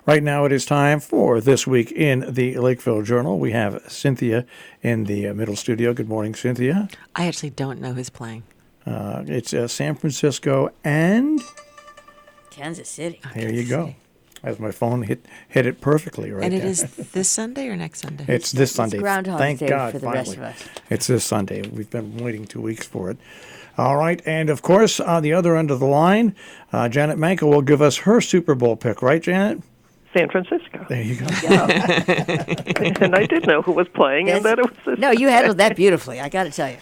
Right now it is time for This Week in the Lakeville Journal. We have Cynthia in the middle studio. Good morning, Cynthia. I actually don't know who's playing. It's San Francisco and Kansas City. There you go. As my phone hit it perfectly right And it there. is this Sunday or next Sunday? It's this Sunday. It's Groundhog Thank Day God, for the finally. rest of us. It's this Sunday. We've been waiting 2 weeks for it. All right, and of course, on the other end of the line, Janet Manka will give us her Super Bowl pick, right, Janet? San Francisco. There you go. And I did know who was playing, and that it was this. No, you handled that beautifully, I got to tell you.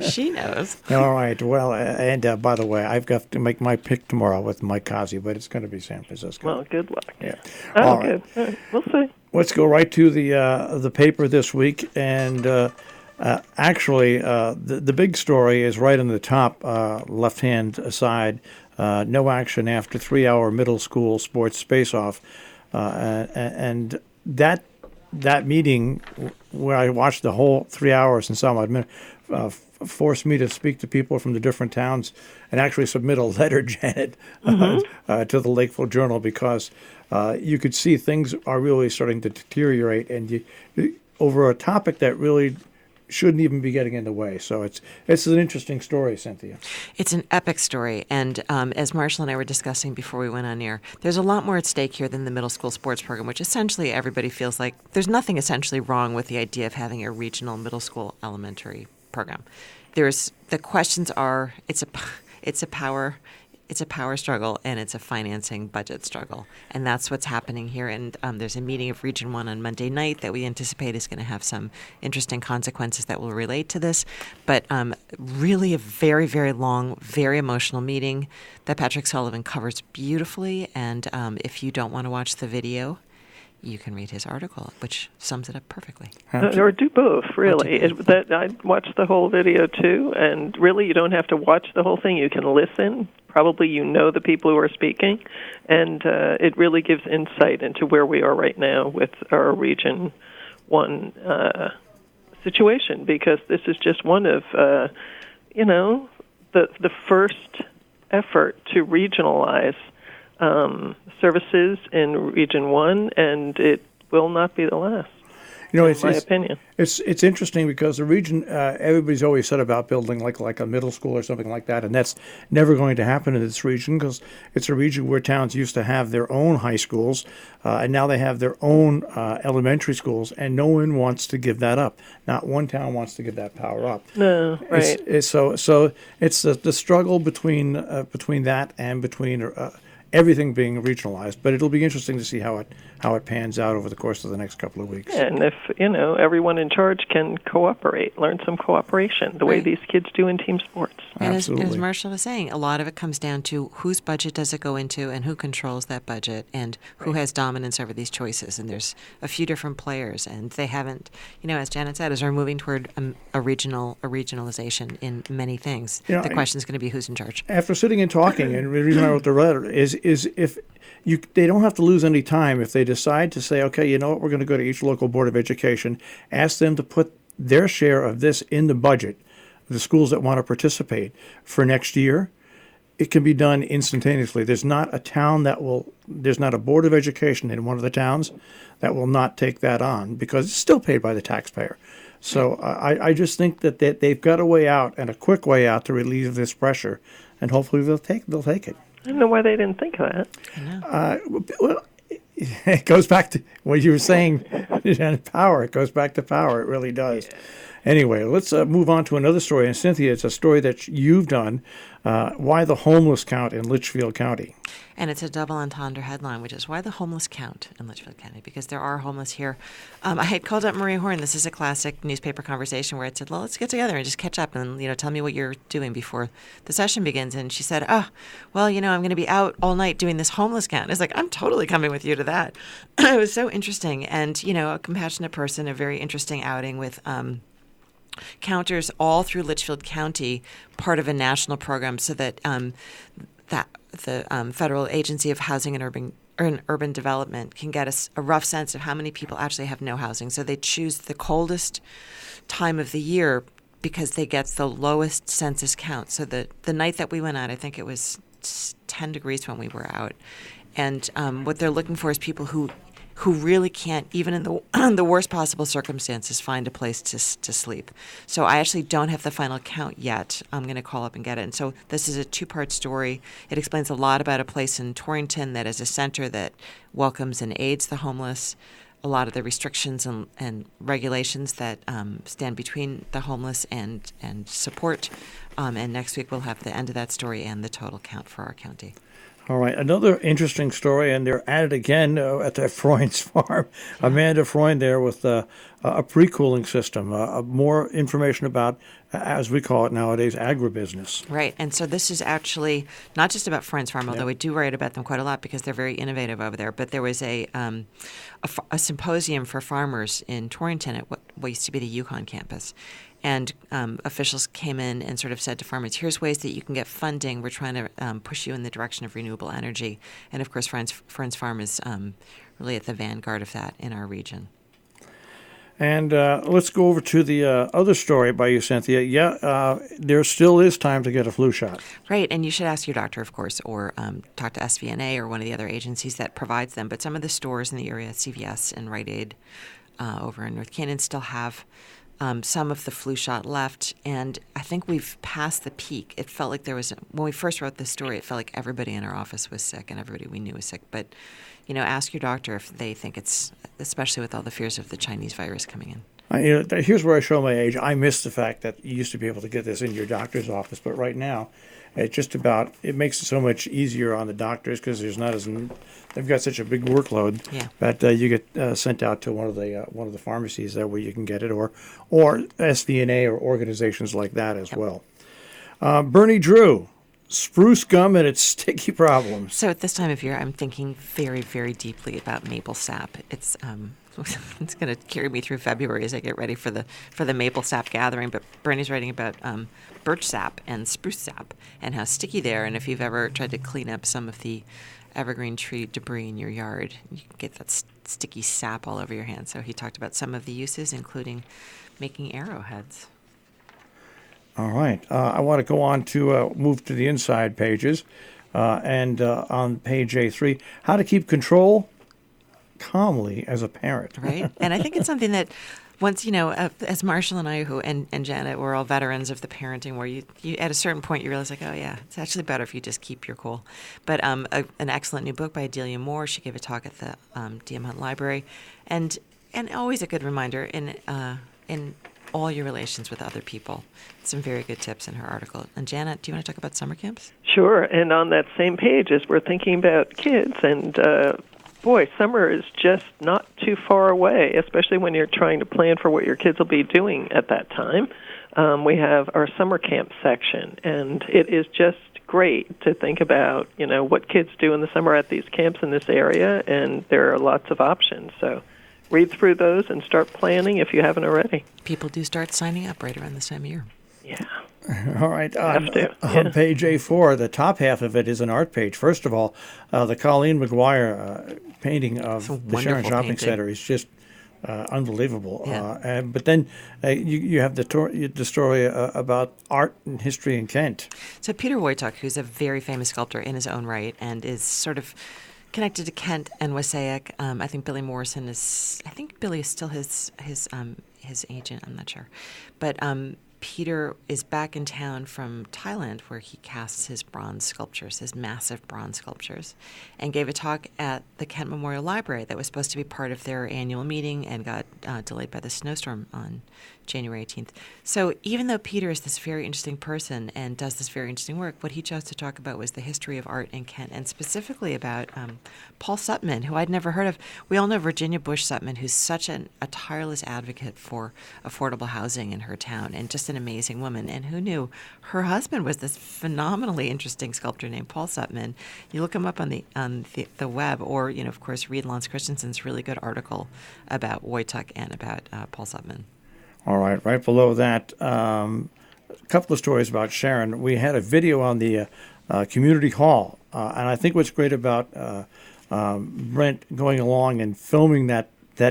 She knows. All right, well, and by the way, I've got to make my pick tomorrow with Mike Kazi, but it's going to be San Francisco. Well, good luck. Yeah. Oh, All good. right. All right. We'll see. Let's go right to the paper this week, and actually, the big story is right on the top left-hand side. No action after 3-hour middle school sports space-off, and that meeting where I watched the whole 3 hours and some odd minute forced me to speak to people from the different towns and actually submit a letter, Janet, to the Lakeville Journal, because you could see things are really starting to deteriorate, and over a topic that really shouldn't even be getting in the way. So it's an interesting story, Cynthia. It's an epic story. And as Marshall and I were discussing before we went on air, there's a lot more at stake here than the middle school sports program, which essentially everybody feels like there's nothing essentially wrong with the idea of having a regional middle school elementary program. The questions are, it's a power struggle, and it's a financing budget struggle. And that's what's happening here. And there's a meeting of Region 1 on Monday night that we anticipate is going to have some interesting consequences that will relate to this. But really a very, very long, very emotional meeting that Patrick Sullivan covers beautifully. And if you don't want to watch the video, you can read his article, which sums it up perfectly. Or do both, really. I watched the whole video, too, and really you don't have to watch the whole thing. You can listen. Probably you know the people who are speaking, and it really gives insight into where we are right now with our Region 1 situation, because this is just one of, the first effort to regionalize services in Region 1, and it will not be the last. In my opinion. It's interesting because the region, everybody's always said about building like a middle school or something like that, and that's never going to happen in this region because it's a region where towns used to have their own high schools, and now they have their own elementary schools, and no one wants to give that up. Not one town wants to give that power up. No, right. So it's the struggle between that and between everything being regionalized, but it'll be interesting to see how it pans out over the course of the next couple of weeks. Yeah, and if everyone in charge can cooperate, learn some cooperation, the way these kids do in team sports. And Absolutely. as Marshall was saying, a lot of it comes down to whose budget does it go into and who controls that budget and who has dominance over these choices. And there's a few different players, and they haven't, as Janet said, as we're moving toward a regionalization in many things. The question is going to be who's in charge. After sitting and talking, and the reason I wrote the letter is if they don't have to lose any time if they decide to say, okay, you know what, we're going to go to each local board of education, ask them to put their share of this in the budget, the schools that want to participate for next year. It can be done instantaneously. There's not a board of education in one of the towns that will not take that on because it's still paid by the taxpayer. So I just think that they've got a way out and a quick way out to relieve this pressure, and hopefully they'll take it. I don't know why they didn't think of that. I know. Well, it goes back to what you were saying, power. It goes back to power. It really does. Yeah. Anyway, let's move on to another story. And Cynthia, it's a story that you've done. Why the homeless count in Litchfield County? And it's a double entendre headline, which is why the homeless count in Litchfield County, because there are homeless here. I had called up Maria Horn. This is a classic newspaper conversation where I said, well, let's get together and just catch up and, tell me what you're doing before the session begins. And she said, I'm going to be out all night doing this homeless count. I was like, I'm totally coming with you to that. It was so interesting. And, a compassionate person, a very interesting outing with counters all through Litchfield County, part of a national program so that the Federal Agency of Housing and Urban Development can get a rough sense of how many people actually have no housing. So they choose the coldest time of the year because they get the lowest census count. So the night that we went out, I think it was 10 degrees when we were out. And what they're looking for is people who really can't, even in the the worst possible circumstances, find a place to sleep. So I actually don't have the final count yet. I'm going to call up and get it. And so this is a 2-part story. It explains a lot about a place in Torrington that is a center that welcomes and aids the homeless, a lot of the restrictions and regulations that stand between the homeless and support. And next week we'll have the end of that story and the total count for our county. All right, another interesting story, and they're at it again at the Freund's farm. Amanda Freund there with a pre-cooling system, more information about, as we call it nowadays, agribusiness. Right, and so this is actually not just about Freund's farm, although we do write about them quite a lot because they're very innovative over there. But there was a symposium for farmers in Torrington at what used to be the Yukon campus. And officials came in and sort of said to farmers, here's ways that you can get funding. We're trying to push you in the direction of renewable energy. And, of course, Freund's Farm is really at the vanguard of that in our region. And let's go over to the other story by you, Cynthia. Yeah, there still is time to get a flu shot. Right, and you should ask your doctor, of course, or talk to SVNA or one of the other agencies that provides them. But some of the stores in the area, CVS and Rite Aid over in North Canaan, still have some of the flu shot left, and I think we've passed the peak. It felt like when we first wrote this story, it felt like everybody in our office was sick and everybody we knew was sick. But, ask your doctor if they think it's, especially with all the fears of the Chinese virus coming in. Here's where I show my age. I miss the fact that you used to be able to get this in your doctor's office, but right now, it makes it so much easier on the doctors because they've got such a big workload that you get sent out to one of the pharmacies there where you can get it, or SVNA or organizations like that as well. Bernie Drew, spruce gum and its sticky problems. So at this time of year, I'm thinking very, very deeply about maple sap. It's going to carry me through February as I get ready for the maple sap gathering. But Bernie's writing about birch sap and spruce sap and how sticky they are. And if you've ever tried to clean up some of the evergreen tree debris in your yard, you can get that sticky sap all over your hands. So he talked about some of the uses, including making arrowheads. All right. I want to go on to move to the inside pages. And on page A3, how to keep control calmly as a parent. Right. And I think it's something that once, as Marshall and I and Janet, we're all veterans of the parenting where you at a certain point you realize like, oh, yeah, it's actually better if you just keep your cool. But an excellent new book by Adelia Moore. She gave a talk at the D.M. Hunt Library. And always a good reminder in all your relations with other people. Some very good tips in her article. And Janet, do you want to talk about summer camps? Sure. And on that same page, as we're thinking about kids, and boy, summer is just not too far away, especially when you're trying to plan for what your kids will be doing at that time. We have our summer camp section, and it is just great to think about, what kids do in the summer at these camps in this area, and there are lots of options. So read through those and start planning if you haven't already. People do start signing up right around this time of year. Yeah. All right. On page A4, the top half of it is an art page. First of all, the Colleen McGuire painting of the Sharon Shopping Center is just unbelievable. Yeah. But then you have the story about art and history in Kent. So Peter Wojtek, who's a very famous sculptor in his own right and is sort of connected to Kent and Wassaic. I think Billy Morrison is still his agent. I'm not sure. But Peter is back in town from Thailand where he casts his bronze sculptures, his massive bronze sculptures, and gave a talk at the Kent Memorial Library that was supposed to be part of their annual meeting and got delayed by the snowstorm on January 18th. So even though Peter is this very interesting person and does this very interesting work, what he chose to talk about was the history of art in Kent, and specifically about Paul Sutman, who I'd never heard of. We all know Virginia Bush Sutman, who's such a tireless advocate for affordable housing in her town and just an amazing woman. And who knew her husband was this phenomenally interesting sculptor named Paul Sutman. You look him up on the web, or of course read Lance Christensen's really good article about Wojtek and about Paul Sutman. All right. Right below that, a couple of stories about Sharon. We had a video on the community hall, and I think what's great about Brent going along and filming that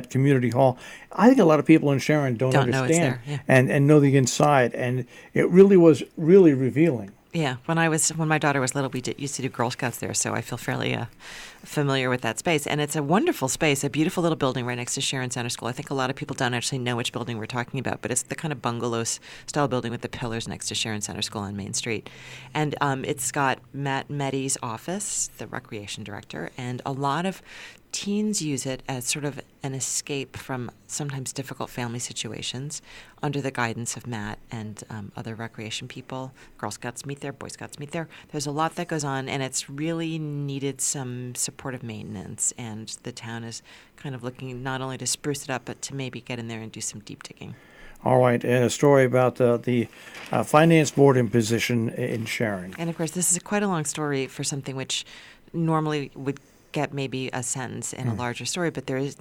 community hall, I think a lot of people in Sharon don't understand know it's there, yeah. and know the inside, and it really was really revealing. Yeah, when my daughter was little, we used to do Girl Scouts there, so I feel fairly familiar with that space. And it's a wonderful space, a beautiful little building right next to Sharon Center School. I think a lot of people don't actually know which building we're talking about, but it's the kind of bungalow-style building with the pillars next to Sharon Center School on Main Street. And it's got Matt Meddy's office, the recreation director, and a lot of teens use it as sort of an escape from sometimes difficult family situations under the guidance of Matt and other recreation people. Girl Scouts meet there, Boy Scouts meet there. There's a lot that goes on, and it's really needed some supportive maintenance, and the town is kind of looking not only to spruce it up, but to maybe get in there and do some deep digging. All right, and a story about the finance board imposition in Sharon. And of course, this is quite a long story for something which normally would get maybe a sentence in a larger story, but there's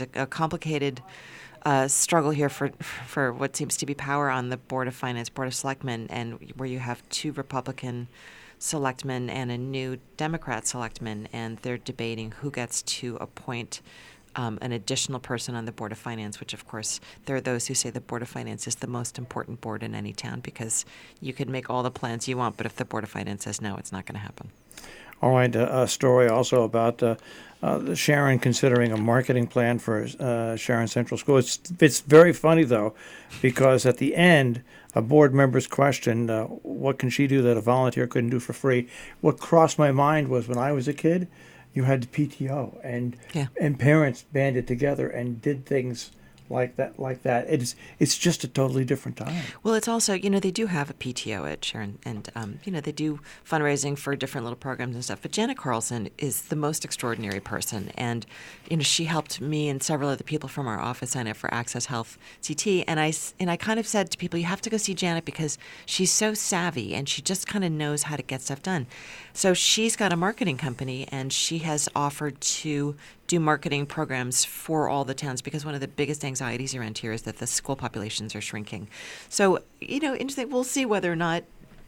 a complicated struggle here for what seems to be power on the Board of Finance, Board of Selectmen, and where you have two Republican selectmen and a new Democrat selectman, and they're debating who gets to appoint an additional person on the Board of Finance, which, of course, there are those who say the Board of Finance is the most important board in any town because you can make all the plans you want, but if the Board of Finance says no, it's not going to happen. All right, a story also about Sharon considering a marketing plan for Sharon Central School. It's very funny, though, because at the end, a board member's question, what can she do that a volunteer couldn't do for free? What crossed my mind was when I was a kid, you had the PTO, and parents banded together and did things like that. It's just a totally different time. Well, it's also, they do have a PTO at Sharon, and, they do fundraising for different little programs and stuff. But Janet Carlson is the most extraordinary person. And, she helped me and several other people from our office sign up for Access Health CT. And I kind of said to people, you have to go see Janet because she's so savvy and she just kind of knows how to get stuff done. So she's got a marketing company, and she has offered to do marketing programs for all the towns because one of the biggest anxieties around here is that the school populations are shrinking. So, interesting. We'll see whether or not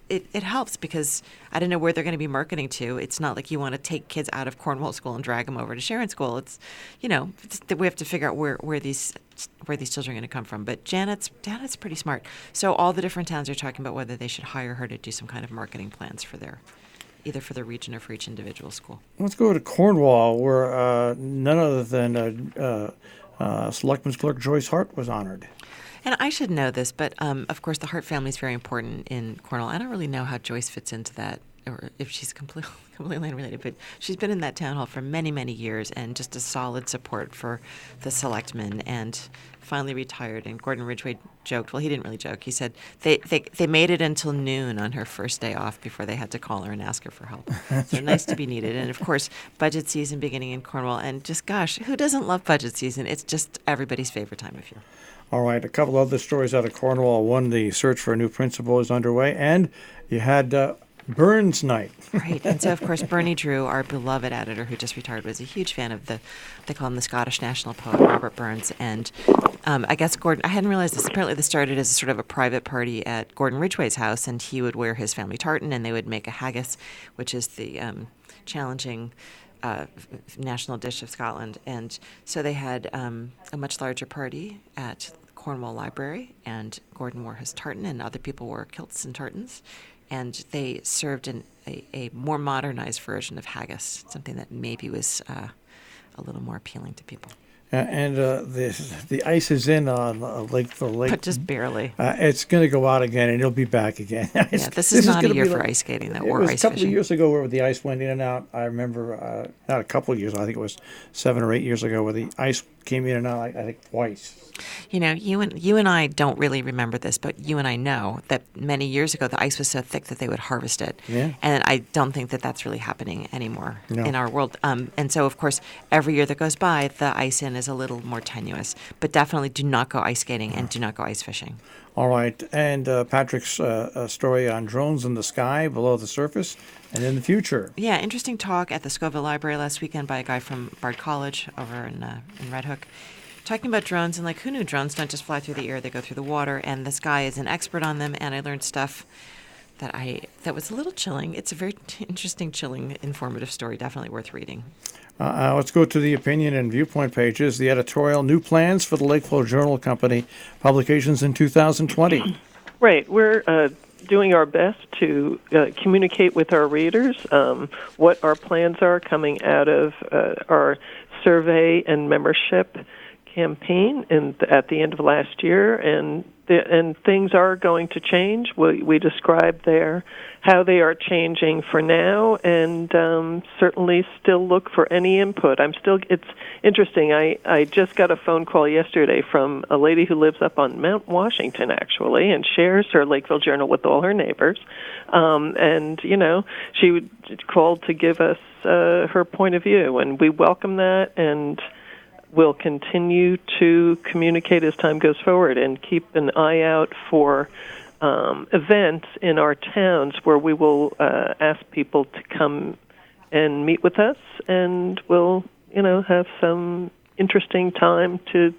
it helps because I don't know where they're going to be marketing to. It's not like you want to take kids out of Cornwall School and drag them over to Sharon School. It's, we have to figure out where these children are going to come from. But Janet's pretty smart. So all the different towns are talking about whether they should hire her to do some kind of marketing plans for either for the region or for each individual school. Let's go to Cornwall, where none other than Selectman's Clerk Joyce Hart was honored. And I should know this, but of course the Hart family is very important in Cornwall. I don't really know how Joyce fits into that, or if she's completely unrelated, but she's been in that town hall for many, many years and just a solid support for the selectmen, and finally retired. And Gordon Ridgway joked, well, he didn't really joke. He said they made it until noon on her first day off before they had to call her and ask her for help. So nice to be needed. And of course, budget season beginning in Cornwall. And just, gosh, who doesn't love budget season? It's just everybody's favorite time of year. All right, a couple other stories out of Cornwall. One, the search for a new principal is underway, and you had Burns Night. Right, and so of course Bernie Drew, our beloved editor who just retired, was a huge fan of they call him the Scottish national poet, Robert Burns. And I guess Gordon, I hadn't realized this, apparently this started as sort of a private party at Gordon Ridgway's house, and he would wear his family tartan and they would make a haggis, which is the challenging national dish of Scotland. And so they had a much larger party at Cornwall Library, and Gordon wore his tartan and other people wore kilts and tartans, and they served a more modernized version of haggis, something that maybe was a little more appealing to people. And the ice is in on Lakeville Lake. But just barely. It's going to go out again, and it'll be back again. This is not a year for ice skating, though, or ice fishing. It was a couple of years ago where the ice went in and out. I remember, not a couple of years, I think it was 7 or 8 years ago, where the ice came in and out, I think, twice. You and I don't really remember this, but you and I know that many years ago the ice was so thick that they would harvest it. Yeah. And I don't think that that's really happening anymore in our world. And so, of course, every year that goes by, the ice in is a little more tenuous. But definitely do not go ice skating and do not go ice fishing. All right. And Patrick's story on drones in the sky, below the surface, and in the future. Yeah, interesting talk at the Scoville Library last weekend by a guy from Bard College over in Red Hook, talking about drones, and like, who knew drones don't just fly through the air, they go through the water, and this guy is an expert on them, and I learned stuff that was a little chilling. It's a very interesting, chilling, informative story, definitely worth reading. Let's go to the opinion and viewpoint pages. The editorial, New Plans for the Lakeville Journal Company, publications in 2020. Right. We're doing our best to communicate with our readers what our plans are coming out of our survey and membership campaign at the end of last year, and things are going to change. We described there how they are changing for now, and certainly still look for any input. It's interesting. I just got a phone call yesterday from a lady who lives up on Mount Washington, actually, and shares her Lakeville Journal with all her neighbors. And she called to give us her point of view, and we welcome that, and we'll continue to communicate as time goes forward and keep an eye out for events in our towns where we will ask people to come and meet with us, and we'll have some interesting time to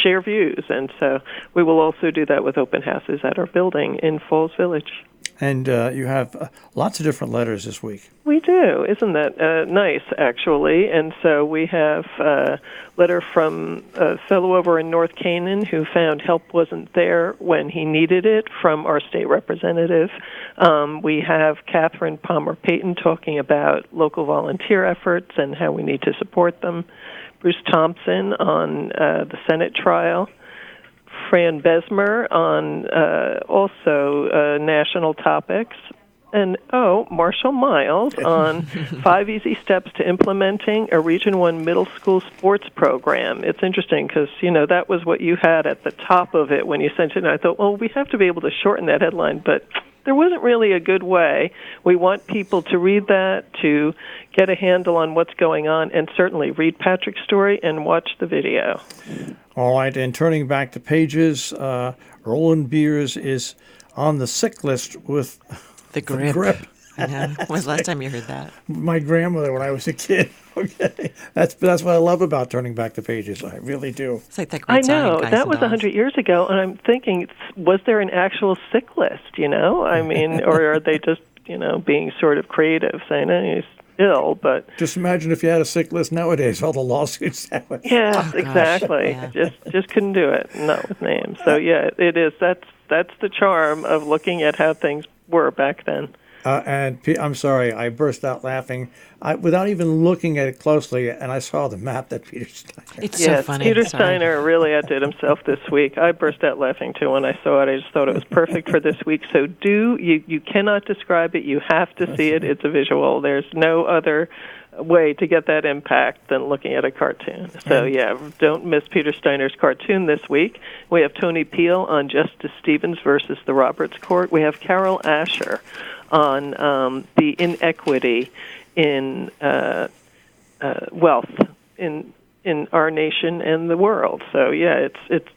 share views. And so we will also do that with open houses at our building in Falls Village. And you have lots of different letters this week. We do. Isn't that nice, actually? And so we have a letter from a fellow over in North Canaan who found help wasn't there when he needed it from our state representative. We have Catherine Palmer-Payton talking about local volunteer efforts and how we need to support them. Bruce Thompson on the Senate trial. Fran Besmer on also national topics. And, Marshall Miles on 5 easy steps to implementing a Region 1 middle school sports program. It's interesting because, that was what you had at the top of it when you sent it. And I thought, well, we have to be able to shorten that headline, but there wasn't really a good way. We want people to read that, to get a handle on what's going on, and certainly read Patrick's story and watch the video. All right, and turning back to pages, Roland Beers is on the sick list with the grip. I know. When was the last time you heard that? My grandmother when I was a kid. Okay, that's what I love about turning back the pages. I really do. It's like that great song. I know that was 100 years ago, and I'm thinking, was there an actual sick list? I mean, or are they just being sort of creative, saying he's ill? But just imagine if you had a sick list nowadays, all the lawsuits that would. Yes, exactly. Yeah. Just couldn't do it. Not with names. So yeah, it is. That's the charm of looking at how things were back then. And I'm sorry, I burst out laughing without even looking at it closely, and I saw the map that Peter Steiner. It's so funny. Peter Steiner really outdid himself this week. I burst out laughing, too, when I saw it. I just thought it was perfect for this week. So you cannot describe it. You have to see it. It's a visual. There's no other way to get that impact than looking at a cartoon. So, don't miss Peter Steiner's cartoon this week. We have Tony Peel on Justice Stevens versus the Roberts Court. We have Carol Asher on the inequity in wealth in our nation and the world. So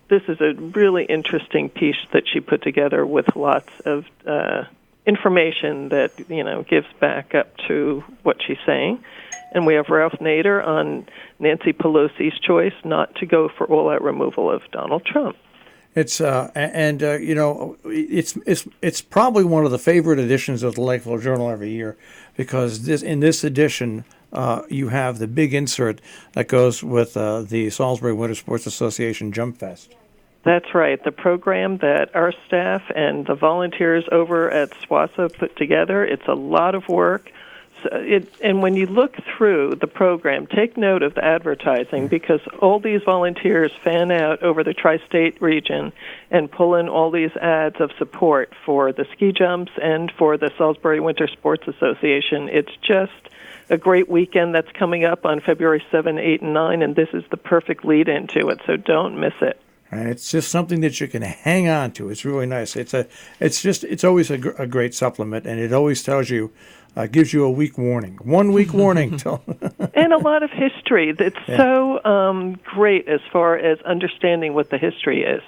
this is a really interesting piece that she put together with lots of information that gives back up to what she's saying. And we have Ralph Nader on Nancy Pelosi's choice not to go for all-out removal of Donald Trump. It's it's probably one of the favorite editions of the Lakeville Journal every year because in this edition you have the big insert that goes with the Salisbury Winter Sports Association Jump Fest. That's right. The program that our staff and the volunteers over at SWASA put together. It's a lot of work. And when you look through the program, take note of the advertising because all these volunteers fan out over the tri-state region and pull in all these ads of support for the ski jumps and for the Salisbury Winter Sports Association. It's just a great weekend that's coming up on February 7, 8, and 9, and this is the perfect lead into it, so don't miss it. And it's just something that you can hang on to. It's really nice. It's always a great supplement, and it always tells you. Gives you a week warning, 1 week warning. And a lot of history. It's so great as far as understanding what the history is.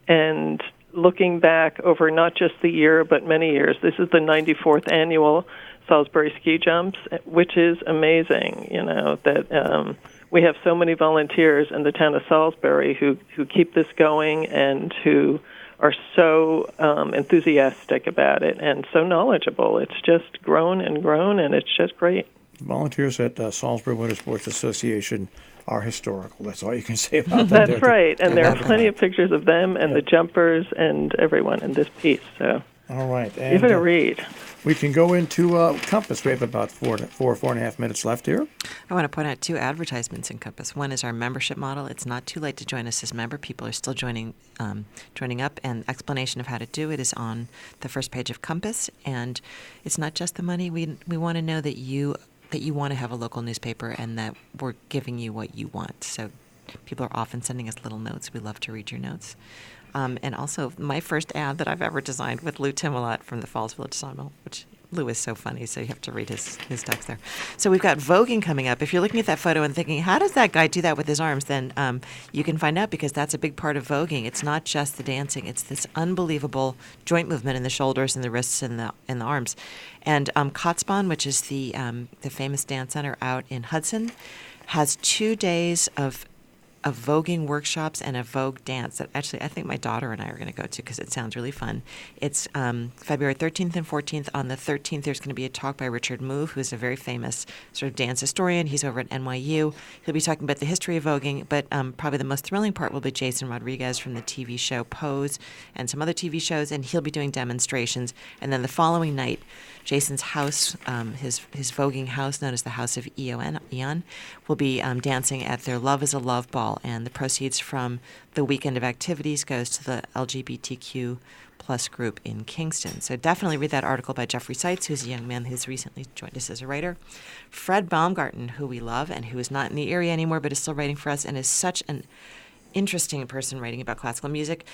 And looking back over not just the year, but many years. This is the 94th annual Salisbury Ski Jumps, which is amazing, that we have so many volunteers in the town of Salisbury who keep this going and who are so enthusiastic about it and so knowledgeable. It's just grown, and it's just great. Volunteers at Salisbury Winter Sports Association are historical. That's all you can say about them. That's right, and there are plenty of pictures of them and the jumpers and everyone in this piece. So All right. And, Give it a read. we can go into Compass. We have about 4.5 minutes left here. I want to point out 2 advertisements in Compass. One is our membership model. It's not too late to join us as a member. People are still joining up, and explanation of how to do it is on the first page of Compass. And it's not just the money. We want to know that you want to have a local newspaper and that we're giving you what you want. So people are often sending us little notes. We love to read your notes. And also, my first ad that I've ever designed with Lou Timolot from the Falls Village Sawmill, which Lou is so funny, so you have to read his text there. So we've got voguing coming up. If you're looking at that photo and thinking, how does that guy do that with his arms, then you can find out, because that's a big part of voguing. It's not just the dancing. It's this unbelievable joint movement in the shoulders and the wrists and the arms. And Kotzebue, which is the famous dance center out in Hudson, has 2 days of voguing workshops and a Vogue dance that actually I think my daughter and I are going to go to because it sounds really fun. It's February 13th and 14th. On the 13th, there's going to be a talk by Richard Mouv, who's a very famous sort of dance historian. He's over at NYU. He'll be talking about the history of voguing, but probably the most thrilling part will be Jason Rodriguez from the TV show Pose and some other TV shows, and he'll be doing demonstrations. And then the following night, Jason's house, his voguing house, known as the House of Eon, will be dancing at their Love is a Love Ball, and the proceeds from the weekend of activities goes to the LGBTQ plus group in Kingston. So definitely read that article by Jeffrey Seitz, who's a young man who's recently joined us as a writer. Fred Baumgarten, who we love and who is not in the area anymore but is still writing for us and is such an interesting person writing about classical music.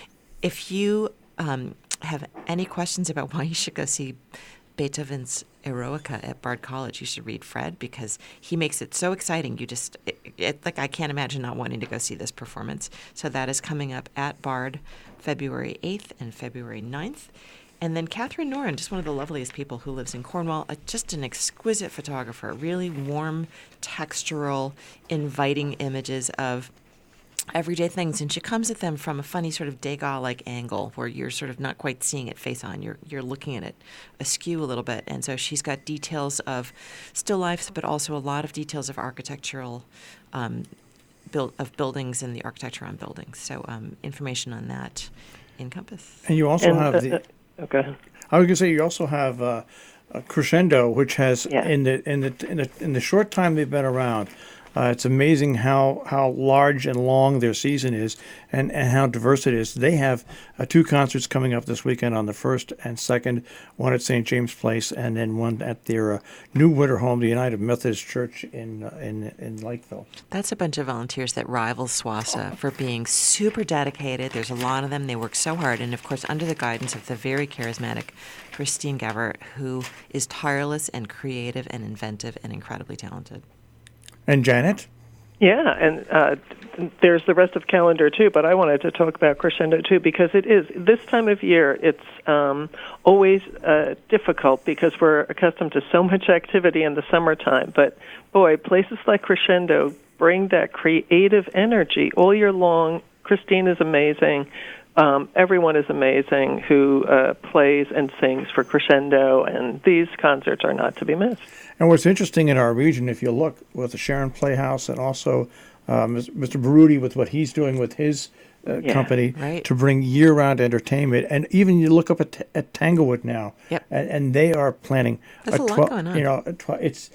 If you have any questions about why you should go see Beethoven's Eroica at Bard College, you should read Fred, because he makes it so exciting. You just, like, I can't imagine not wanting to go see this performance. So that is coming up at Bard February 8th and February 9th. And then Catherine Noren, just one of the loveliest people who lives in Cornwall, just an exquisite photographer, really warm, textural, inviting images of everyday things, and she comes at them from a funny sort of Degas-like angle where you're sort of not quite seeing it face on. You're looking at it askew a little bit, and so she's got details of still lifes, but also a lot of details of architectural buildings and the architecture on buildings. So information on that in Compass. And you also have the. Okay. I was going to say you also have a Crescendo, which has in the short time they've been around. It's amazing how large and long their season is and how diverse it is. They have 2 concerts coming up this weekend on the 1st and 2nd, one at St. James Place and then one at their new winter home, the United Methodist Church in Lakeville. That's a bunch of volunteers that rival SWASA for being super dedicated. There's a lot of them. They work so hard. And, of course, under the guidance of the very charismatic Christine Gavert, who is tireless and creative and inventive and incredibly talented. And Janet? Yeah, and there's the rest of calendar too, but I wanted to talk about Crescendo too, because it is, this time of year, it's always difficult because we're accustomed to so much activity in the summertime. But boy, places like Crescendo bring that creative energy all year long. Christine is amazing. Everyone is amazing who plays and sings for Crescendo, and these concerts are not to be missed. And what's interesting in our region, if you look with the Sharon Playhouse and also Mr. Baruti with what he's doing with his company to bring year-round entertainment, and even you look up at Tanglewood now, and they are planning. There's a lot going on. It's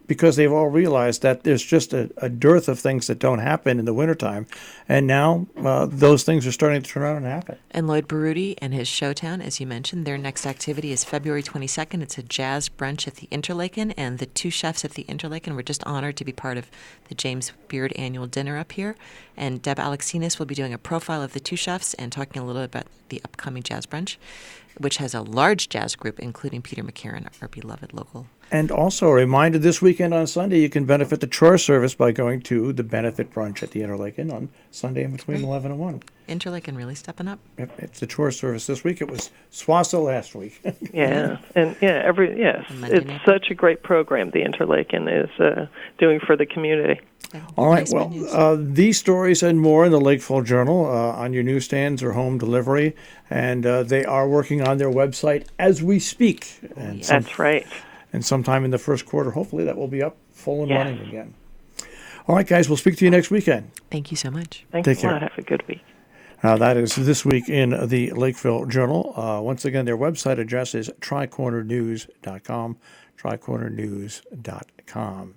because they've all realized that there's just a dearth of things that don't happen in the wintertime, and now those things are starting to turn around and happen. And Lloyd Baruti and his Showtown, as you mentioned, their next activity is February 22nd. It's a jazz brunch at the Interlaken, and the 2 chefs at the Interlaken were just honored to be part of the James Beard annual dinner up here. And Deb Alexinas will be doing a profile of the 2 chefs and talking a little bit about the upcoming jazz brunch, which has a large jazz group, including Peter McCarron, our beloved local. And also a reminder, this weekend on Sunday, you can benefit the chore service by going to the benefit brunch at the Interlaken on Sunday in between 11 and 1. Interlaken really stepping up. It's the chore service this week. It was SWASA last week. It's such a great program the Interlaken is doing for the community. All right, well, these stories and more in the Lakeville Journal on your newsstands or home delivery, and they are working on their website as we speak. And that's right. And sometime in the first quarter, hopefully, that will be up full and running again. All right, guys, we'll speak to you next weekend. Thank you so much. Thanks a lot. Have a good week. That is this week in the Lakeville Journal. Once again, their website address is tricornernews.com, tricornernews.com.